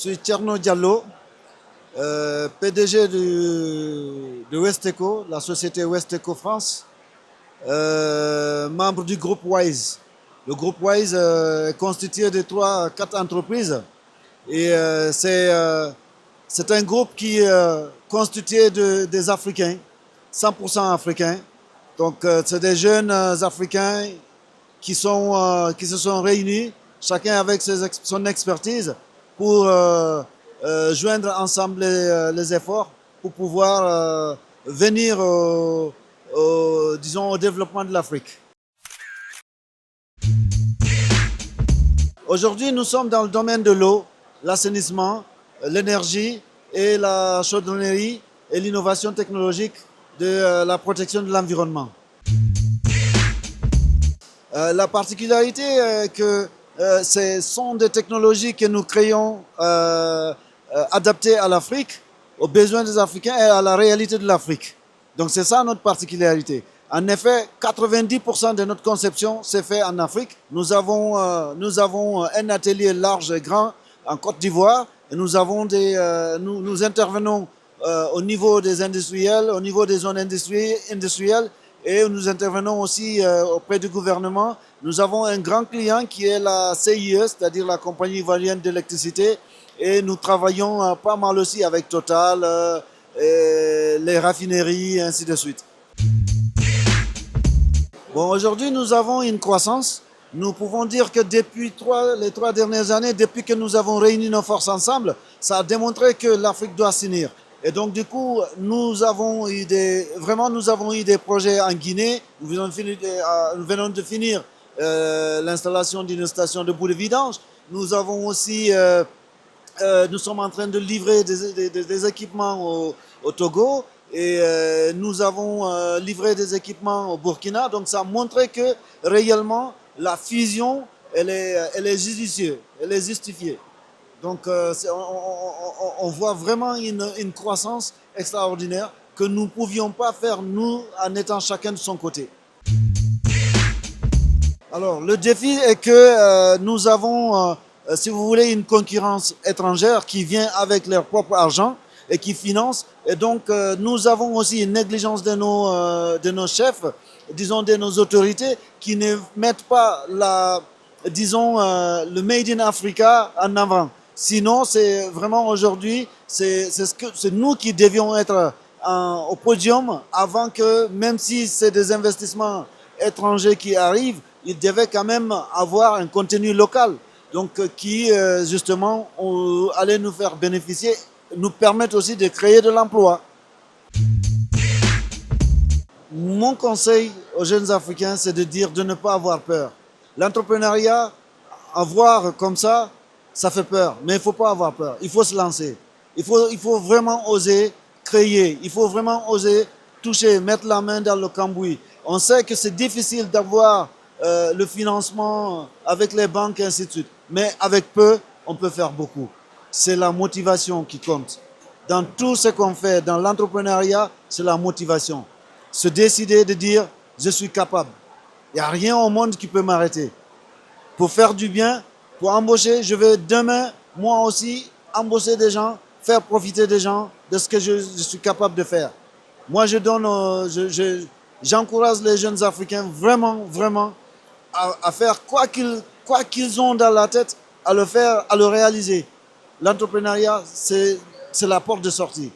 suis Thierno Diallo, PDG de Westeco, la société Westeco France, membre du groupe WISE. Le groupe WISE est constitué de 3 à 4 entreprises et c'est un groupe qui est constitué des Africains, 100% africains. Donc c'est des jeunes Africains qui se sont réunis, chacun avec son expertise, pour joindre ensemble les efforts pour pouvoir venir disons, au développement de l'Afrique. Aujourd'hui, nous sommes dans le domaine de l'eau, l'assainissement, l'énergie et la chaudronnerie et l'innovation technologique de la protection de l'environnement. La particularité est que ce sont des technologies que nous créons adaptées à l'Afrique, aux besoins des Africains et à la réalité de l'Afrique. Donc c'est ça notre particularité. En effet, 90% de notre conception s'est fait en Afrique. Nous avons un atelier large et grand en Côte d'Ivoire et nous intervenons au niveau des industriels, au niveau des zones industrielles, et nous intervenons aussi auprès du gouvernement. Nous avons un grand client qui est la CIE, c'est-à-dire la compagnie ivoirienne d'électricité, et nous travaillons pas mal aussi avec Total, les raffineries, et ainsi de suite. Bon, aujourd'hui, nous avons une croissance. Nous pouvons dire que depuis les 3 dernières années, depuis que nous avons réuni nos forces ensemble, ça a démontré que l'Afrique doit s'unir. Et donc, du coup, nous avons eu des projets en Guinée. Nous venons de finir l'installation d'une station de bout de vidange. Nous avons aussi, nous sommes en train de livrer des équipements au Togo. Et nous avons livré des équipements au Burkina. Donc, ça a montré que réellement, la fusion, elle est judicieuse, elle est justifiée. Donc, on voit vraiment une croissance extraordinaire que nous ne pouvions pas faire, nous, en étant chacun de son côté. Alors, le défi est que nous avons, si vous voulez, une concurrence étrangère qui vient avec leur propre argent et qui finance. Et donc, nous avons aussi une négligence de nos chefs, disons, de nos autorités, qui ne mettent pas le Made in Africa en avant. Sinon, c'est vraiment aujourd'hui, c'est nous qui devions être au podium avant que, même si c'est des investissements étrangers qui arrivent, ils devaient quand même avoir un contenu local, donc qui justement allait nous faire bénéficier, nous permettre aussi de créer de l'emploi. Mon conseil aux jeunes Africains, c'est de dire de ne pas avoir peur. L'entrepreneuriat, avoir comme ça fait peur, mais il ne faut pas avoir peur, il faut se lancer. Il faut vraiment oser créer, il faut vraiment oser toucher, mettre la main dans le cambouis. On sait que c'est difficile d'avoir le financement avec les banques et ainsi de suite, mais avec peu, on peut faire beaucoup. C'est la motivation qui compte. Dans tout ce qu'on fait, dans l'entrepreneuriat, c'est la motivation. Se décider de dire, je suis capable. Il n'y a rien au monde qui peut m'arrêter. Pour faire du bien, pour embaucher, je vais demain, moi aussi, embaucher des gens, faire profiter des gens de ce que je suis capable de faire. Moi, j'encourage les jeunes Africains vraiment, vraiment à faire quoi qu'ils ont dans la tête, à le faire, à le réaliser. L'entrepreneuriat, c'est la porte de sortie.